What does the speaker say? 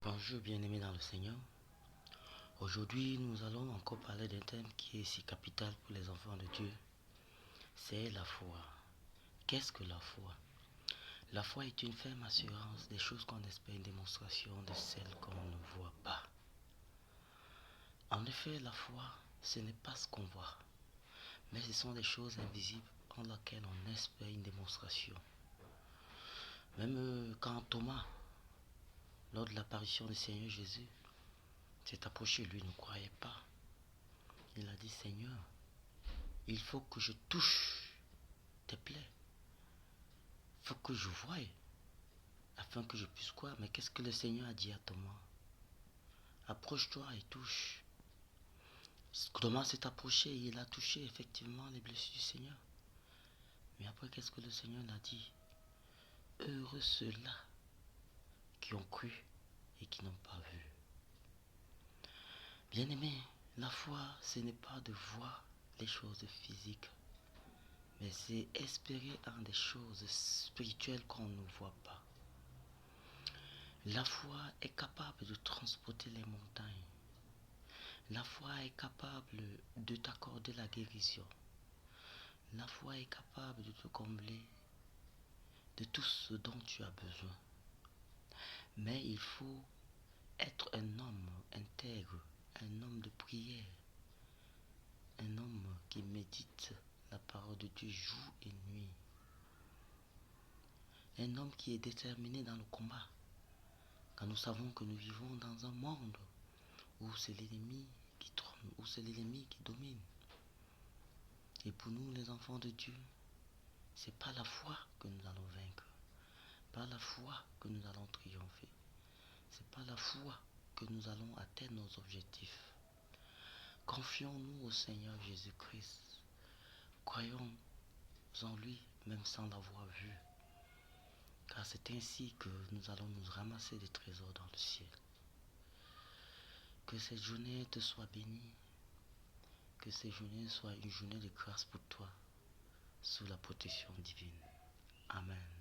Bonjour bien-aimés dans le Seigneur. Aujourd'hui, nous allons encore parler d'un thème qui est si capital pour les enfants de Dieu. C'est la foi. Qu'est-ce que la foi? La foi est une ferme assurance des choses qu'on espère, une démonstration de celles qu'on ne voit pas. En effet, la foi, ce n'est pas ce qu'on voit, mais ce sont des choses invisibles en lesquelles on espère une démonstration. Même quand Thomas, lors de l'apparition du Seigneur Jésus, s'est approché, lui ne croyait pas. Il a dit, Seigneur, il faut que je touche tes plaies. Il faut que je voie afin que je puisse croire. Mais qu'est-ce que le Seigneur a dit à Thomas? Approche-toi et touche. Thomas s'est approché et il a touché effectivement les blessures du Seigneur. Mais après, qu'est-ce que le Seigneur a dit? Heureux ceux-là qui ont cru et qui n'ont pas vu. Bien-aimé, la foi, ce n'est pas de voir les choses physiques, mais c'est espérer en des choses spirituelles qu'on ne voit pas. La foi est capable de transporter les montagnes. La foi est capable de t'accorder la guérison. La foi est capable de te combler de tout ce dont tu as besoin. Mais il faut être un homme intègre, un homme de prière, un homme qui médite la parole de Dieu jour et nuit. Un homme qui est déterminé dans le combat. Quand nous savons que nous vivons dans un monde où c'est l'ennemi qui trône, où c'est l'ennemi qui domine. Et pour nous, les enfants de Dieu, c'est par la foi que nous allons vaincre. Par la foi que nous allons triompher. C'est par la foi que nous allons atteindre nos objectifs. Confions-nous au Seigneur Jésus-Christ. Croyons en lui, même sans l'avoir vu. Car c'est ainsi que nous allons nous ramasser des trésors dans le ciel. Que cette journée te soit bénie. Que cette journée soit une journée de grâce pour toi, sous la protection divine. Amen.